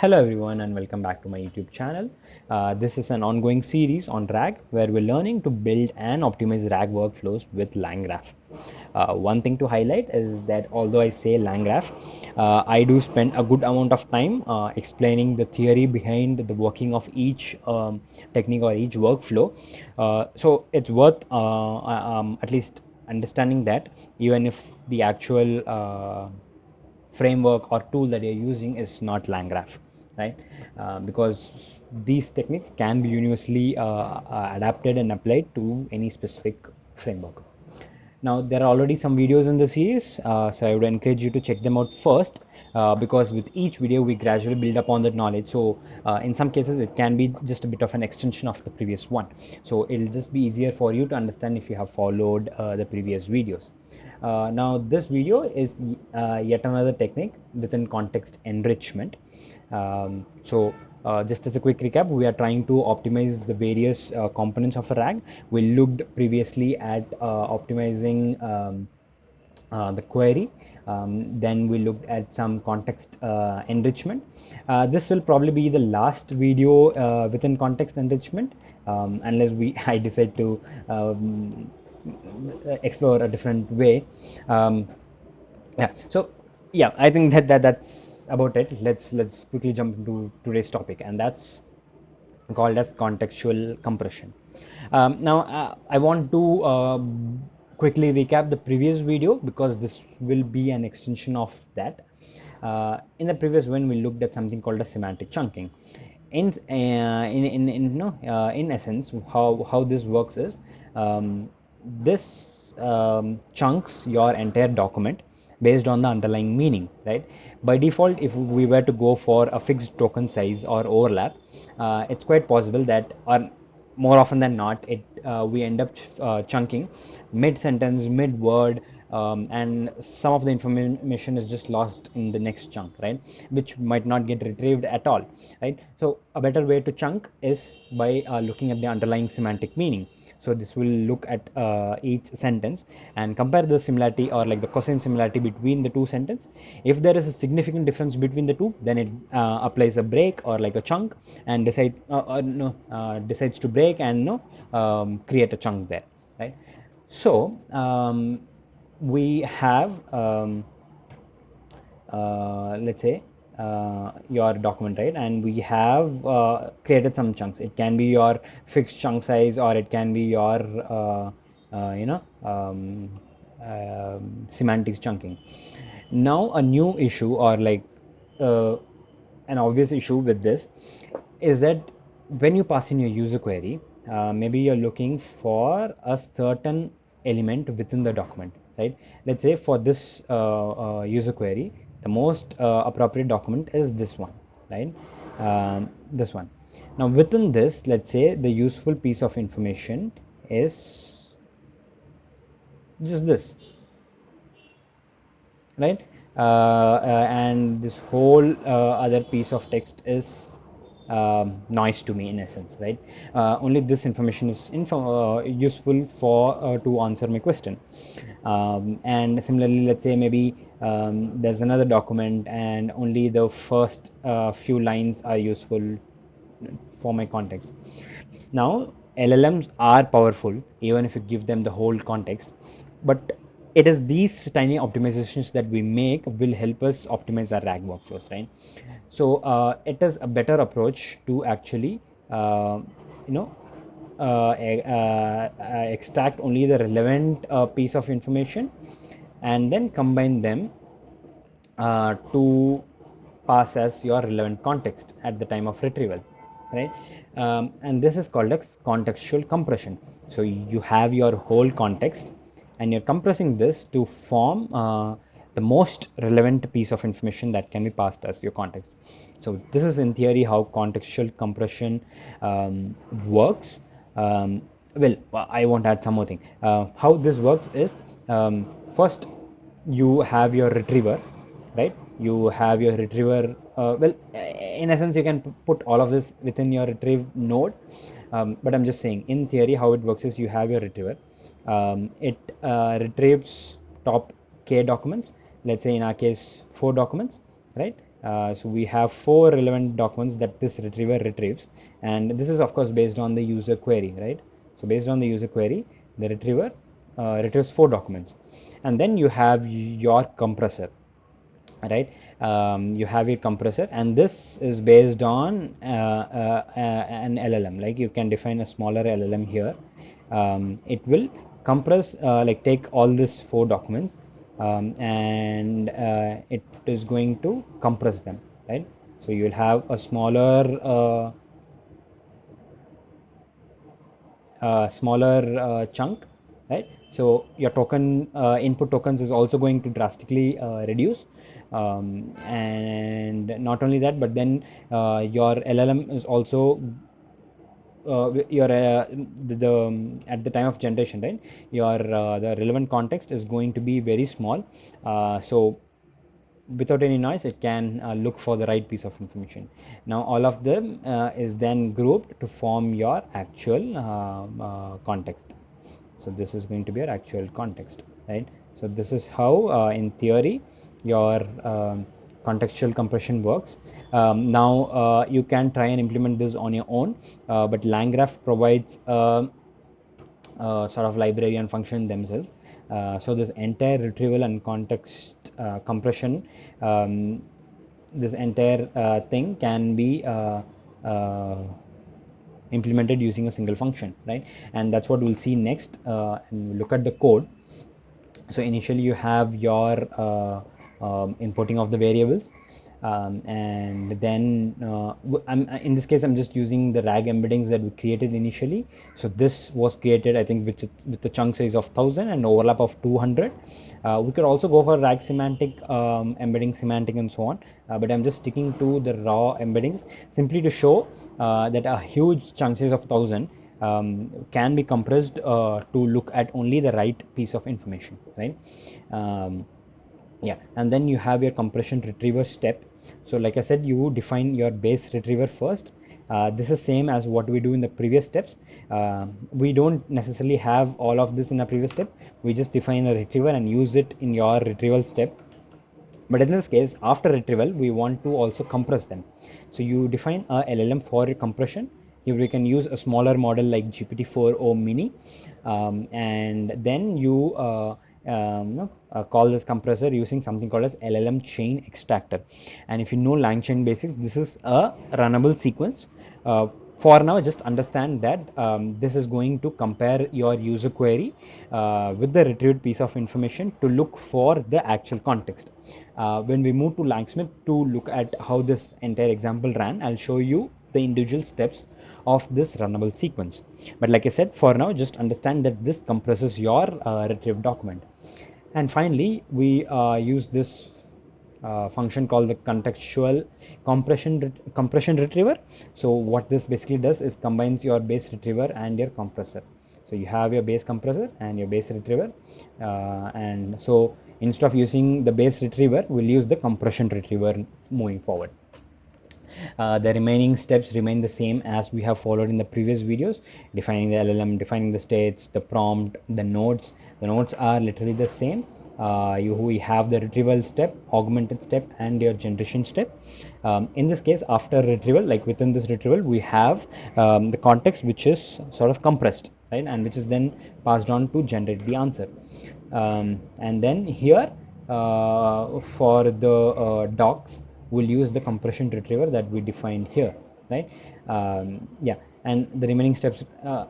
Hello everyone and welcome back to my YouTube channel. This is an ongoing series on RAG where we're learning to build and optimize RAG workflows with LangGraph. One thing to highlight is that although I say LangGraph, I do spend a good amount of time explaining the theory behind the working of each technique or each workflow. So it's worth at least understanding that even if the actual framework or tool that you're using is not LangGraph, right? Because these techniques can be universally adapted and applied to any specific framework. Now, there are already some videos in the series, so I would encourage you to check them out first, because with each video we gradually build upon that knowledge. So in some cases it can be just a bit of an extension of the previous one. So it'll just be easier for you to understand if you have followed the previous videos. Now this video is yet another technique within context enrichment. Just as a quick recap, we are trying to optimize the various components of a RAG. We looked previously at optimizing the query. Then we looked at some context enrichment. This will probably be the last video within context enrichment, unless I decide to explore a different way. Yeah. So yeah, I think that's about it. Let's quickly jump into today's topic, and that's called as contextual compression. Now, I want to quickly recap the previous video because this will be an extension of that. In the previous one, we looked at something called a semantic chunking. In essence, how this works is this chunks your entire document based on the underlying meaning, right? By default, if we were to go for a fixed token size or overlap, it's quite possible that, or more often than not, we end up chunking mid sentence, mid word, and some of the information is just lost in the next chunk, right, which might not get retrieved at all, right? So a better way to chunk is by looking at the underlying semantic meaning. So this will look at each sentence and compare the similarity, or like the cosine similarity between the two sentences. If there is a significant difference between the two, then it applies a break or like a chunk and decides to break and create a chunk there, right? So we have let's say your document, right, and we have created some chunks. It can be your fixed chunk size, or it can be your semantics chunking. Now a new issue, or like uh, an obvious issue with this, is that when you pass in your user query, maybe you're looking for a certain element within the document, right? Let's say for this user query, the most appropriate document is this one, right? This one. Now within this, let's say the useful piece of information is just this, right? And this whole other piece of text is noise to me, in essence, right? Only this information is useful for to answer my question. And similarly, let's say maybe there's another document and only the first few lines are useful for my context. Now, LLMs are powerful even if you give them the whole context, but it is these tiny optimizations that we make will help us optimize our RAG workflows, right? So it is a better approach to actually, you know, extract only the relevant piece of information and then combine them to pass as your relevant context at the time of retrieval, right? And this is called as contextual compression. So you have your whole context and you're compressing this to form the most relevant piece of information that can be passed as your context. So this is in theory how contextual compression works. Well, I want to add some more thing. How this works is, first you have your retriever, right? You have your retriever. Well, in essence, you can put all of this within your retrieve node. But I'm just saying, in theory, how it works is you have your retriever. It retrieves top k documents. Let's say in our case, 4 documents, right? So we have four relevant documents that this retriever retrieves, and this is of course based on the user query, right? So based on the user query, the retriever retrieves four documents, and then you have your compressor, right? You have your compressor, and this is based on an LLM. Like you can define a smaller LLM here. It will compress, like take all these four documents, and it is going to compress them, right? So you will have a smaller chunk, right? So your token input tokens is also going to drastically reduce, and not only that, but then your LLM is also your at the time of generation, right? Your the relevant context is going to be very small, so without any noise it can look for the right piece of information. Now all of them is then grouped to form your actual context. So this is going to be your actual context, right? So this is how in theory your contextual compression works. Now you can try and implement this on your own, but LangGraph provides sort of library and function themselves. So this entire retrieval and context compression, this entire thing can be implemented using a single function, right? And that's what we'll see next, and we'll look at the code. So initially you have your importing of the variables, and then in this case I'm just using the rag embeddings that we created initially. So this was created, I think, with the chunk size of 1000 and overlap of 200. We could also go for rag semantic, embedding semantic, and so on, but I'm just sticking to the raw embeddings simply to show that a huge chunk size of 1000 can be compressed to look at only the right piece of information, right? Yeah, and then you have your compression retriever step. So like I said, you define your base retriever first. This is same as what we do in the previous steps. We don't necessarily have all of this in a previous step. We just define a retriever and use it in your retrieval step. But in this case, after retrieval, we want to also compress them. So you define a LLM for your compression. Here we can use a smaller model like GPT-4o mini, and then you call this compressor using something called as LLM chain extractor. And if you know LangChain basics, this is a runnable sequence. For now, just understand that this is going to compare your user query with the retrieved piece of information to look for the actual context. When we move to Langsmith to look at how this entire example ran, I'll show you the individual steps of this runnable sequence. But like I said, for now, just understand that this compresses your retrieved document. And finally, we use this function called the contextual compression retriever. So what this basically does is combines your base retriever and your compressor. So you have your base compressor and your base retriever, and so instead of using the base retriever, we'll use the compression retriever moving forward. The remaining steps remain the same as we have followed in the previous videos: defining the LLM, defining the states, the prompt, the nodes. The nodes are literally the same. We have the retrieval step, augmented step, and your generation step. In this case, after retrieval, like within this retrieval, we have the context which is sort of compressed, right, and which is then passed on to generate the answer. And then here, for the docs, we'll use the compression retriever that we defined here, right? Yeah, and the remaining steps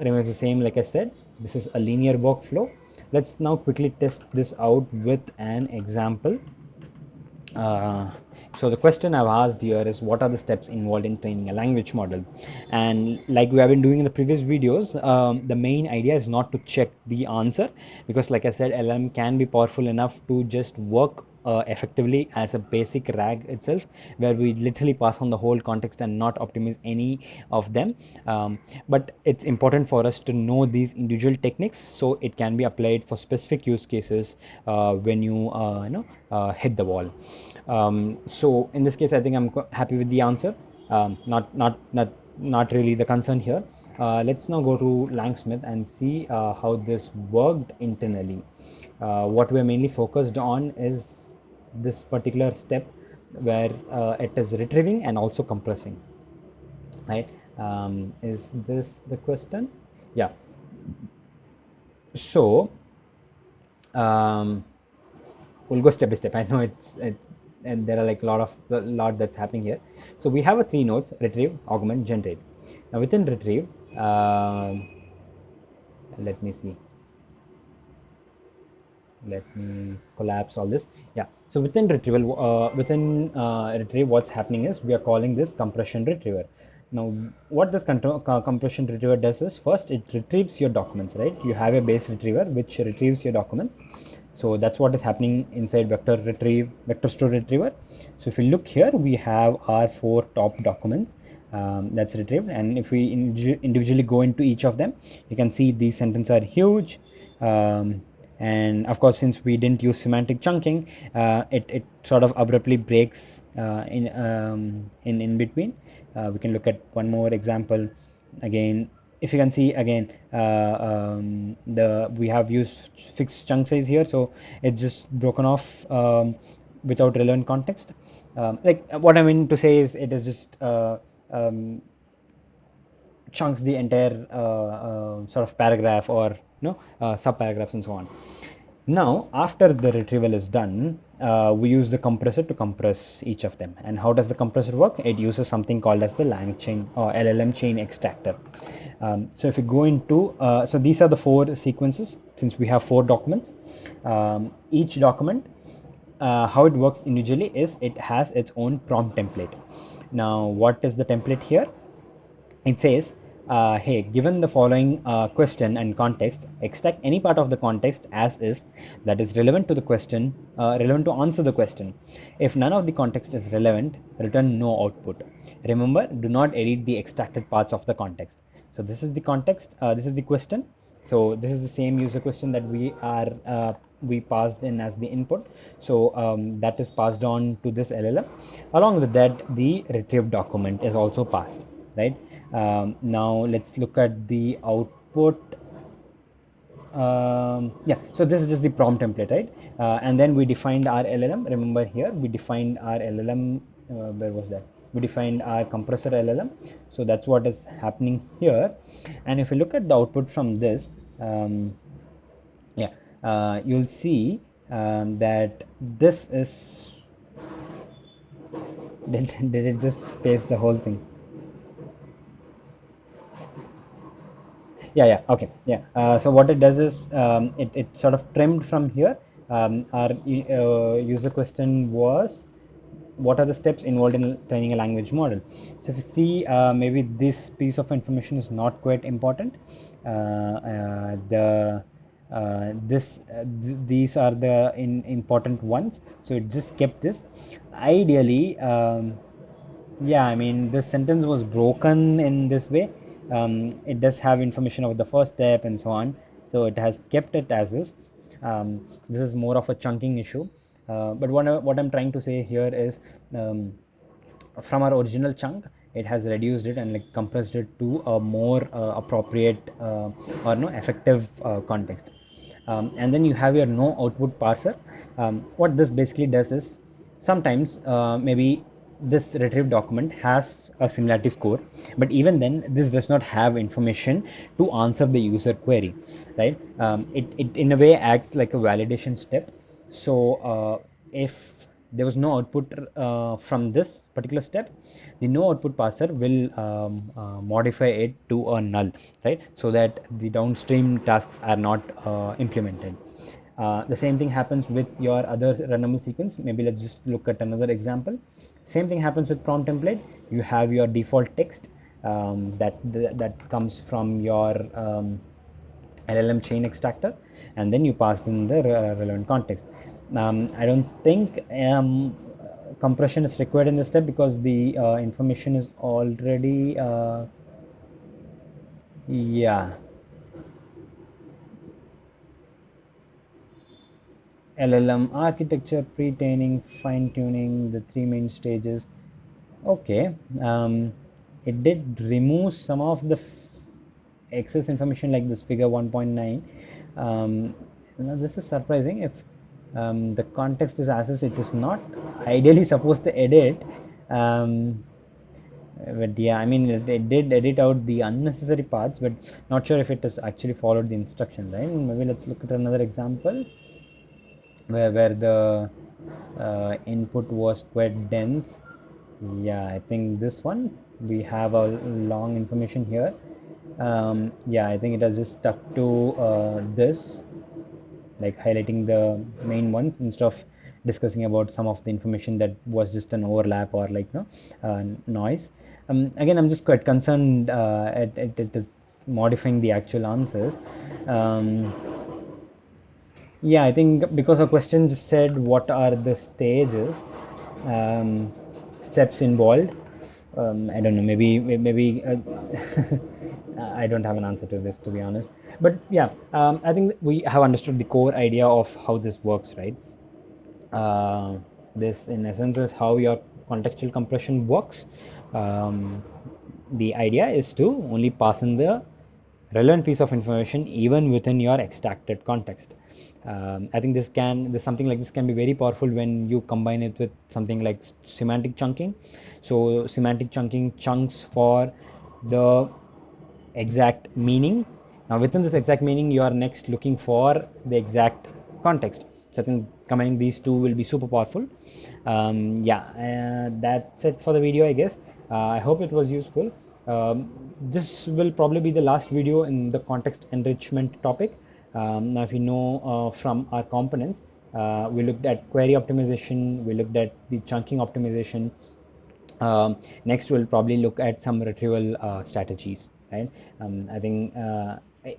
remains the same. Like I said, this is a linear workflow. Let's now quickly test this out with an example. So the question I've asked here is, what are the steps involved in training a language model? And like we have been doing in the previous videos, the main idea is not to check the answer, because like I said, LM can be powerful enough to just work effectively as a basic RAG itself, where we literally pass on the whole context and not optimize any of them. But it's important for us to know these individual techniques so it can be applied for specific use cases when hit the wall. So in this case, I think I'm happy with the answer. Not really the concern here. Let's now go to LangSmith and see how this worked internally. What we're mainly focused on is this particular step, where it is retrieving and also compressing, right? Is this the question? Yeah. So um, we'll go step by step. I know and there are like a lot that's happening here. So we have a three nodes: retrieve, augment, generate. Now within retrieve, let me see. Let me collapse all this. Yeah. So within retrieval, retrieve, what's happening is we are calling this compression retriever. Now, what this compression retriever does is first it retrieves your documents, right? You have a base retriever which retrieves your documents. So that's what is happening inside vector store retriever. So if you look here, we have our four top documents that's retrieved, and if we individually go into each of them, you can see these sentences are huge. And of course, since we didn't use semantic chunking, it sort of abruptly breaks in between. We can look at one more example again. If you can see again, the we have used fixed chunk size here, so it's just broken off without relevant context. Like what I mean to say is, it is just um, chunks the entire sort of paragraph, or sub paragraphs and so on. Now, after the retrieval is done, we use the compressor to compress each of them. And how does the compressor work? It uses something called as the lang chain or LLM chain extractor. So if you go into, so these are the four sequences, since we have four documents. Each document, how it works individually is it has its own prompt template. Now, what is the template here? It says, hey, given the following question and context, extract any part of the context as is that is relevant to the question, relevant to answer the question. If none of the context is relevant, return no output. Remember, do not edit the extracted parts of the context. So this is the context, this is the question. So this is the same user question that we passed in as the input. So that is passed on to this LLM. Along with that, the retrieved document is also passed, right? Now let's look at the output. Yeah, so this is just the prompt template, right? And then we defined our LLM. Remember here, we defined our LLM. Where was that? We defined our compressor LLM. So that's what is happening here. And if you look at the output from this, yeah, you'll see that this is. Did it just paste the whole thing? Yeah, okay, yeah. So what it does is, it sort of trimmed from here. Our user question was, what are the steps involved in training a language model? So if you see, maybe this piece of information is not quite important. These are the important ones, so it just kept this. Ideally, yeah, I mean, this sentence was broken in this way. It does have information about the first step and so on, so it has kept it as is. This is more of a chunking issue. But what I'm trying to say here is, from our original chunk, it has reduced it and like compressed it to a more appropriate or no effective context. And then you have your no output parser. What this basically does is, sometimes maybe this retrieved document has a similarity score, but even then this does not have information to answer the user query, right? It in a way acts like a validation step. So if there was no output from this particular step, the no output parser will modify it to a null, right? So that the downstream tasks are not implemented. The same thing happens with your other runnable sequence. Maybe let's just look at another example. Same thing happens with prompt template. You have your default text that comes from your LLM chain extractor, and then you passed in the relevant context. I don't think compression is required in this step, because the information is already yeah, LLM architecture, pre-training, fine-tuning, the three main stages. Okay, it did remove some of the excess information like this figure 1.9. Now this is surprising. If The context is as is, it is not ideally supposed to edit. Um, but yeah, I mean, it did edit out the unnecessary parts, but not sure if it has actually followed the instructions, right? Maybe let's look at another example where the input was quite dense. Yeah, I think this one we have a long information here. Yeah, I think it has just stuck to this, like highlighting the main ones instead of discussing about some of the information that was just an overlap or like noise. Again, I'm just quite concerned it is modifying the actual answers. um, yeah, I think because our question just said what are the stages, um, steps involved. I don't know. Maybe I don't have an answer to this, to be honest. But yeah, I think we have understood the core idea of how this works, right? Uh, this, in essence, is how your contextual compression works. Um, the idea is to only pass in the relevant piece of information even within your extracted context. I think this something like this can be very powerful when you combine it with something like semantic chunking. So semantic chunking chunks for the exact meaning. Now, within this exact meaning, you are next looking for the exact context. So I think combining these two will be super powerful. Yeah, that's it for the video, I guess. I hope it was useful. This will probably be the last video in the context enrichment topic. Now, if you know from our components, we looked at query optimization, we looked at the chunking optimization. Next, we'll probably look at some retrieval strategies, right? I think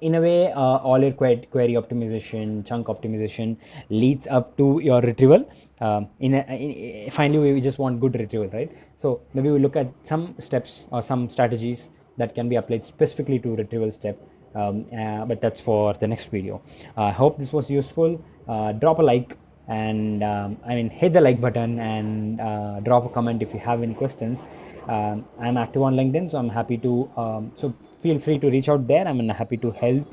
in a way, all your query optimization, chunk optimization leads up to your retrieval. Finally, we just want good retrieval, right? So maybe we look at some steps or some strategies that can be applied specifically to retrieval step. But that's for the next video. I hope this was useful. Drop a like, and I mean, hit the like button, and drop a comment if you have any questions. I'm active on LinkedIn, so I'm happy to so feel free to reach out there. I'm happy to help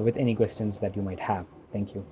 with any questions that you might have. Thank you.